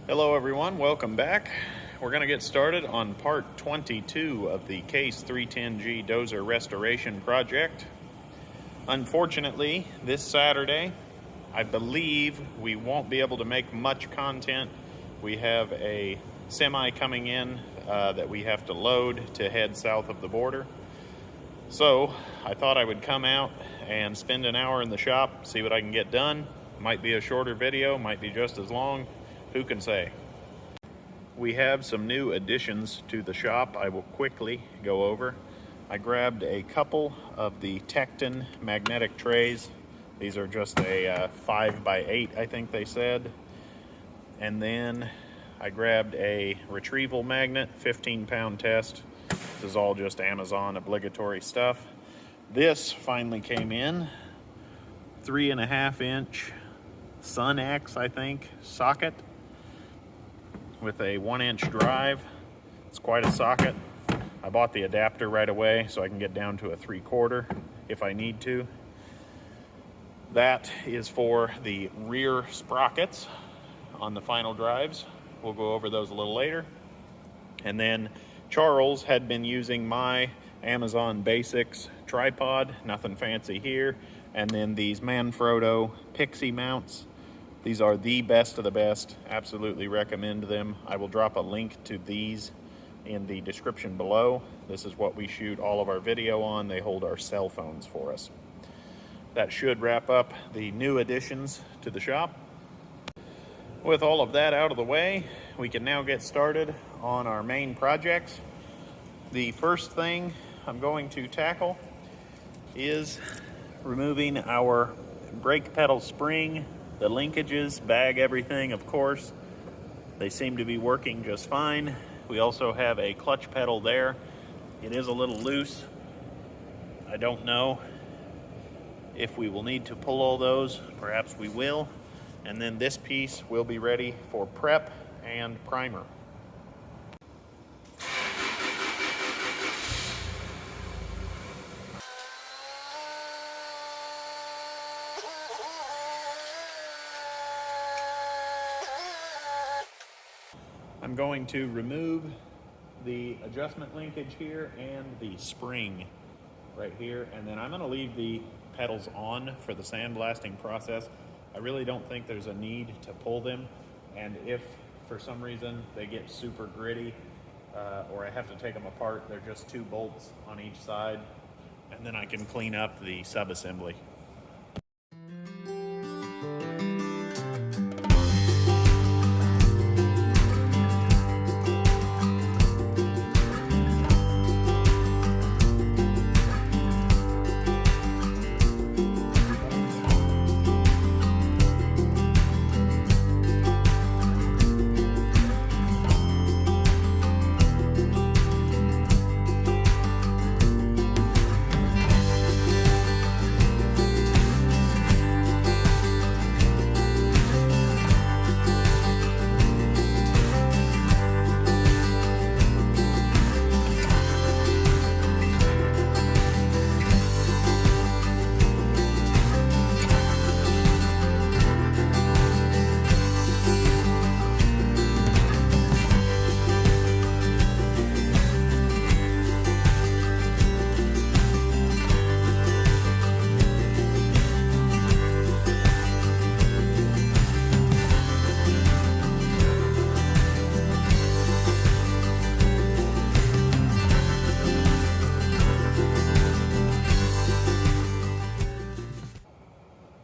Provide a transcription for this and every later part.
Hello everyone, welcome back. We're going to get started on part 22 of the Case 310G Dozer restoration project. Unfortunately, this Saturday, I believe we won't be able to make much content. We have a semi coming in that we have to load to head south of the border. So I thought I would come out and spend an hour in the shop, see what I can get done. Might be a shorter video, might be just as long. Who can say? We have some new additions to the shop I will quickly go over. I grabbed a couple of the Tecton magnetic trays. These are just a 5x8, I think they said. And then I grabbed a retrieval magnet, 15-pound test. This is all just Amazon obligatory stuff. This finally came in. 3.5-inch Sun X, I think, socket with a 1-inch drive. It's quite a socket. I bought the adapter right away so I can get down to a 3/4 if I need to. That is for the rear sprockets on the final drives. We'll go over those a little later. And then Charles had been using my Amazon Basics tripod, nothing fancy here. And then these Manfrotto Pixie mounts. These are the best of the best. Absolutely recommend them. I will drop a link to these in the description below. This is what we shoot all of our video on. They hold our cell phones for us. That should wrap up the new additions to the shop. With all of that out of the way, we can now get started on our main projects. The first thing I'm going to tackle is removing our brake pedal spring, the linkages, bag everything, of course. They seem to be working just fine. We also have a clutch pedal there. It is a little loose. I don't know if we will need to pull all those. Perhaps we will. And then this piece will be ready for prep and primer. I'm going to remove the adjustment linkage here and the spring right here, and then I'm going to leave the pedals on for the sandblasting process. I really don't think there's a need to pull them, and if for some reason they get super gritty or I have to take them apart, they're just 2 bolts on each side, and then I can clean up the subassembly.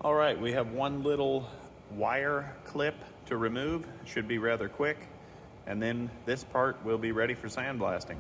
All right, we have one little wire clip to remove. It should be rather quick. And then this part will be ready for sandblasting.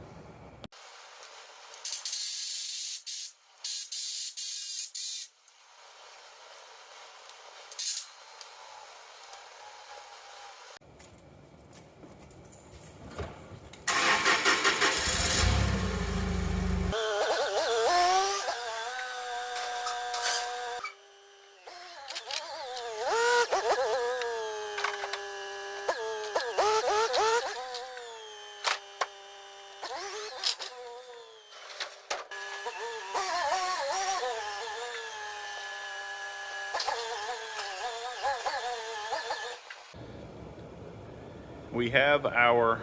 We have our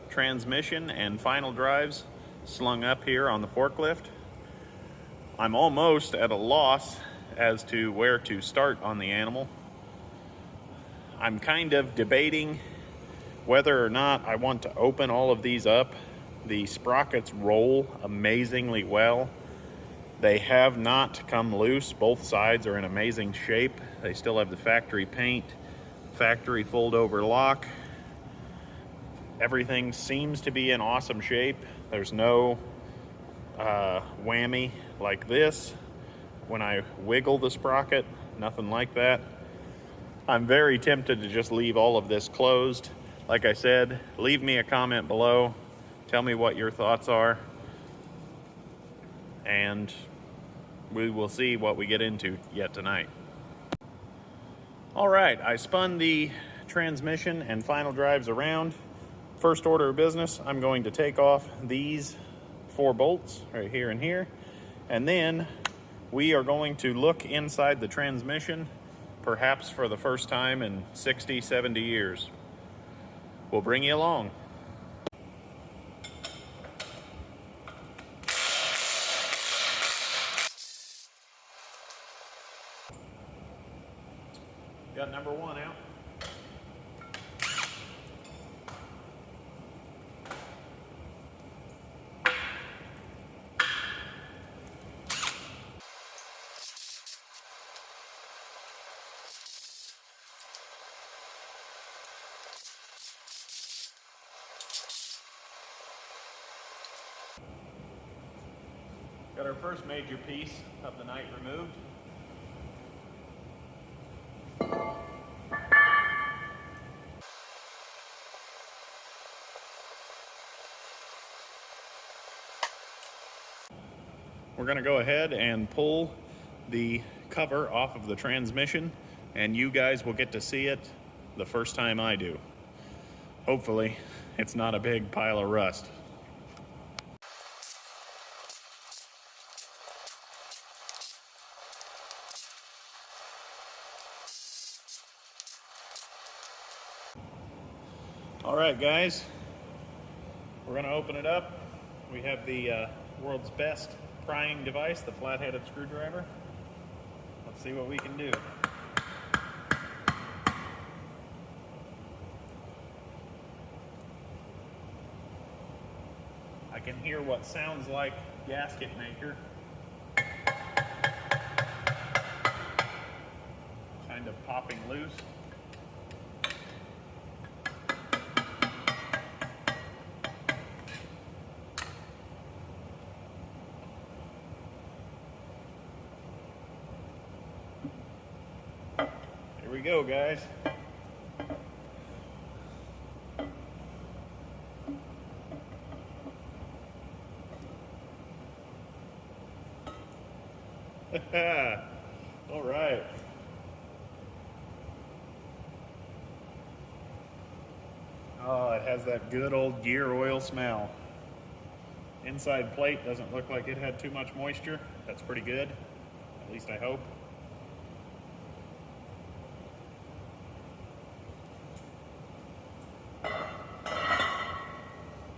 transmission and final drives slung up here on the forklift. I'm almost at a loss as to where to start on the animal. I'm kind of debating whether or not I want to open all of these up. The sprockets roll amazingly well. They have not come loose. Both sides are in amazing shape. They still have the factory paint, factory fold over lock. Everything seems to be in awesome shape. There's no whammy like this when I wiggle the sprocket, nothing like that. I'm very tempted to just leave all of this closed. Like I said, leave me a comment below. Tell me what your thoughts are. And we will see what we get into yet tonight. All right, I spun the transmission and final drives around. First order of business, I'm going to take off these 4 bolts right here and here. And then we are going to look inside the transmission, perhaps for the first time in 60, 70 years. We'll bring you along. Got number 1 out. Got our first major piece of the night removed. We're going to go ahead and pull the cover off of the transmission, and you guys will get to see it the first time I do. Hopefully, it's not a big pile of rust. All right, guys, we're going to open it up. We have the world's best prying device, the flat-headed screwdriver. Let's see what we can do. I can hear what sounds like gasket maker. Kind of popping loose. Here we go, guys. All right. Oh, it has that good old gear oil smell. Inside plate doesn't look like it had too much moisture. That's pretty good. At least I hope.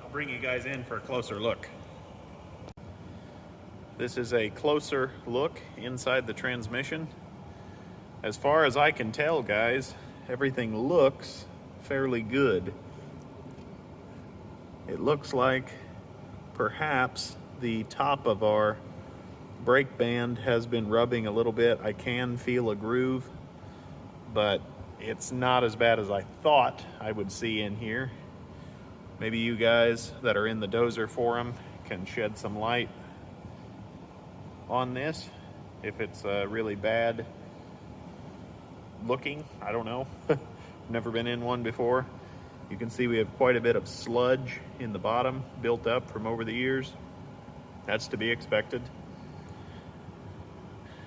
I'll bring you guys in for a closer look. This is a closer look inside the transmission. As far as I can tell, guys, everything looks fairly good. It looks like perhaps the top of our brake band has been rubbing a little bit. I can feel a groove, but it's not as bad as I thought I would see in here. Maybe you guys that are in the Dozer forum can shed some light on this, if it's really bad looking. I don't know. Never been in one before. You can see we have quite a bit of sludge in the bottom built up from over the years. That's to be expected.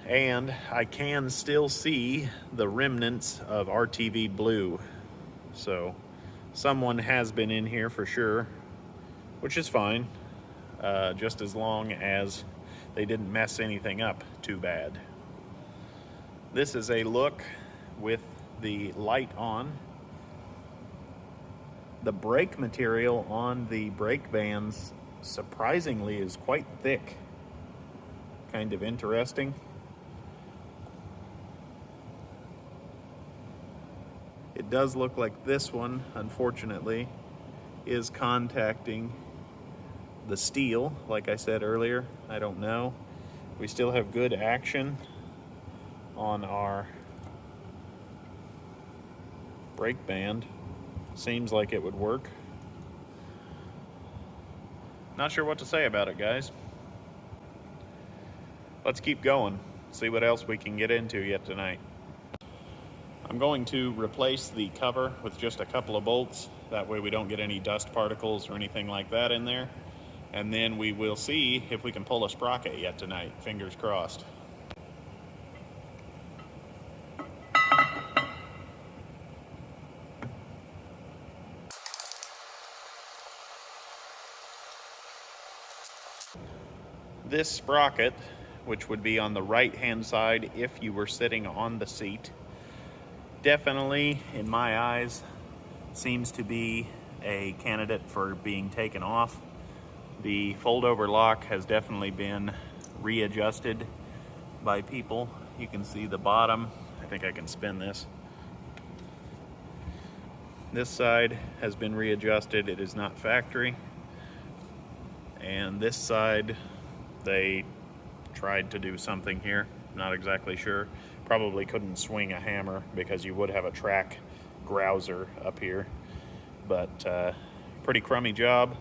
And I can still see the remnants of RTV blue. So someone has been in here for sure, which is fine, just as long as they didn't mess anything up too bad. This is a look with the light on. The brake material on the brake bands surprisingly is quite thick. Kind of interesting. It does look like this one, unfortunately, is contacting the steel, like I said earlier. I don't know. We still have good action on our brake band. Seems like it would work. Not sure what to say about it, guys. Let's keep going, see what else we can get into yet tonight. I'm going to replace the cover with just a couple of bolts. That way we don't get any dust particles or anything like that in there. And then we will see if we can pull a sprocket yet tonight. Fingers crossed. This sprocket, which would be on the right-hand side if you were sitting on the seat, definitely, in my eyes, seems to be a candidate for being taken off. The fold-over lock has definitely been readjusted by people. You can see the bottom. I think I can spin this. This side has been readjusted. It is not factory. And this side, they tried to do something here. Not exactly sure. Probably couldn't swing a hammer because you would have a track grouser up here. But pretty crummy job.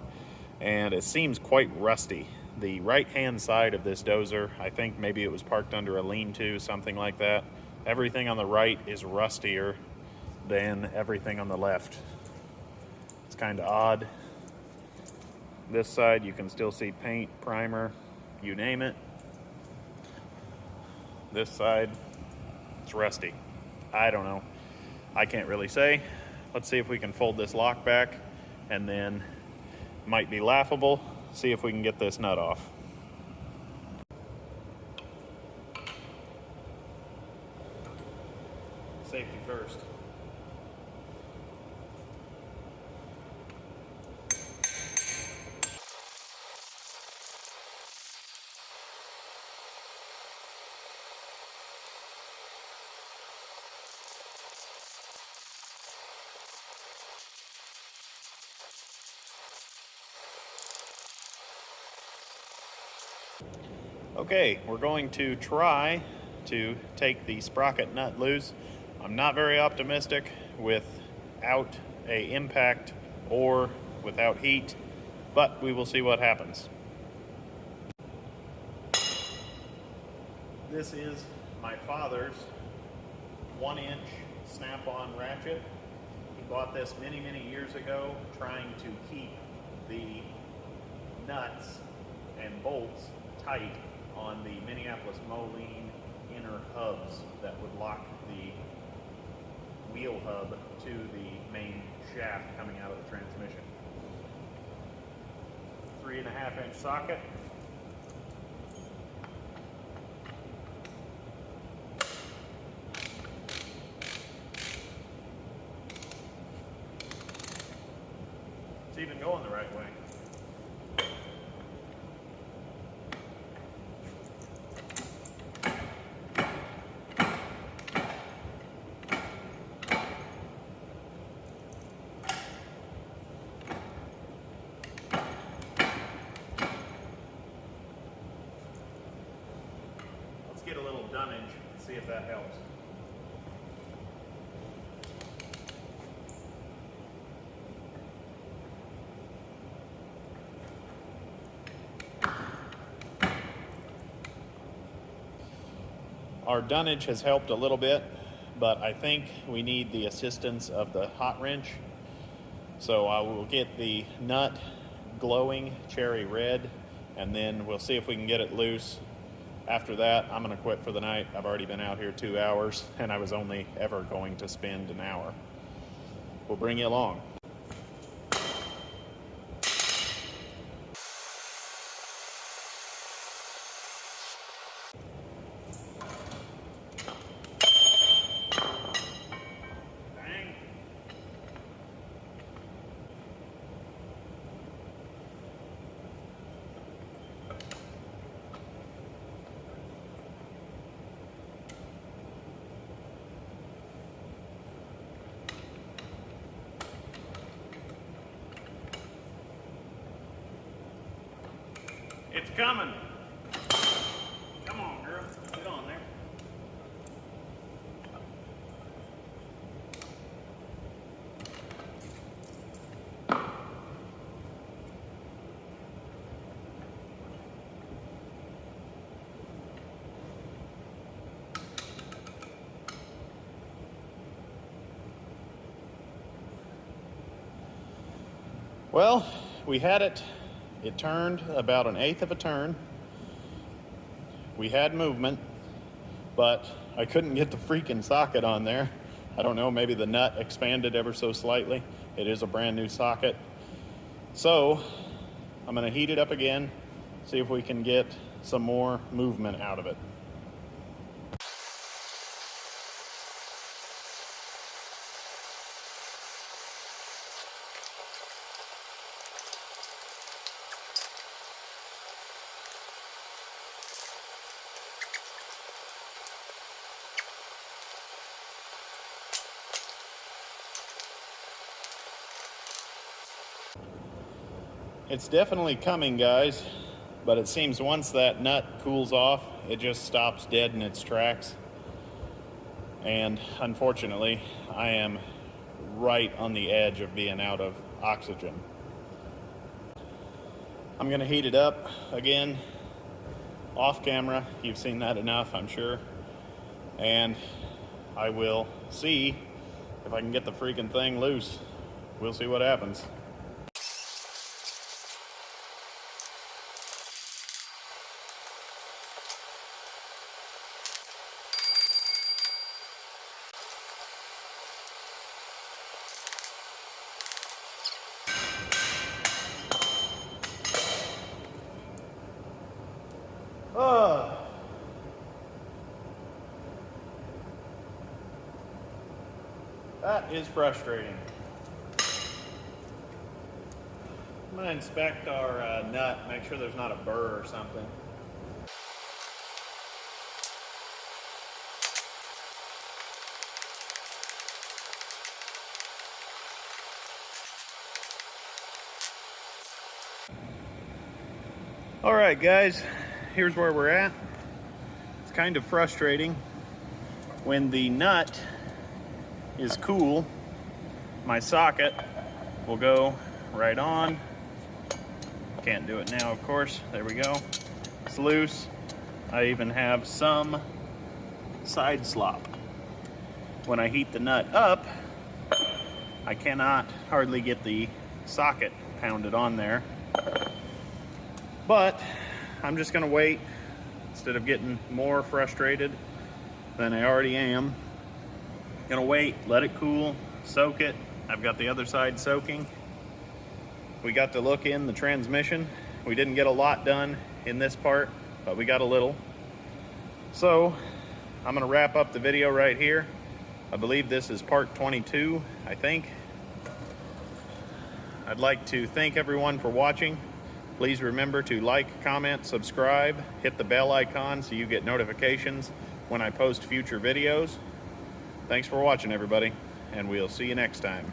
And it seems quite rusty. The right-hand side of this Dozer, I think maybe it was parked under a lean-to, something like that. Everything on the right is rustier than everything on the left. It's kind of odd. This side, you can still see paint, primer, you name it. This side, it's rusty. I don't know. I can't really say. Let's see if we can fold this lock back, and then might be laughable. See if we can get this nut off. Safety first. Okay, we're going to try to take the sprocket nut loose. I'm not very optimistic without a impact or without heat, but we will see what happens. This is my father's 1-inch snap-on ratchet. He bought this many, many years ago, trying to keep the nuts and bolts tight on the Minneapolis Moline inner hubs that would lock the wheel hub to the main shaft coming out of the transmission. 3.5-inch socket. It's even going the right way. Get a little dunnage and see if that helps. Our dunnage has helped a little bit, but I think we need the assistance of the hot wrench. So I will get the nut glowing cherry red, and then we'll see if we can get it loose. After that, I'm going to quit for the night. I've already been out here 2 hours, and I was only ever going to spend an hour. We'll bring you along. It's coming. Come on, girl. Get on there. Well, we had it. It turned about 1/8 of a turn. We had movement, but I couldn't get the freaking socket on there. I don't know, maybe the nut expanded ever so slightly. It is a brand new socket. So I'm gonna heat it up again, see if we can get some more movement out of it. It's definitely coming, guys, but it seems once that nut cools off, it just stops dead in its tracks. And unfortunately, I am right on the edge of being out of oxygen. I'm gonna heat it up again, off camera. You've seen that enough, I'm sure. And I will see if I can get the freaking thing loose. We'll see what happens. That is frustrating. I'm gonna inspect our nut, make sure there's not a burr or something. All right, guys, here's where we're at. It's kind of frustrating. When the nut is cool, my socket will go right on. Can't do it now, of course. There we go. It's loose. I even have some side slop. When I heat the nut up, I cannot hardly get the socket pounded on there. But I'm just gonna wait instead of getting more frustrated than I already am. Gonna wait, let it cool, soak it. I've got the other side soaking. We got to look in the transmission. We didn't get a lot done in this part, but we got a little. So I'm gonna wrap up the video right here. I believe this is part 22, I think. I'd like to thank everyone for watching. Please remember to like, comment, subscribe, hit the bell icon so you get notifications when I post future videos. Thanks for watching, everybody, and we'll see you next time.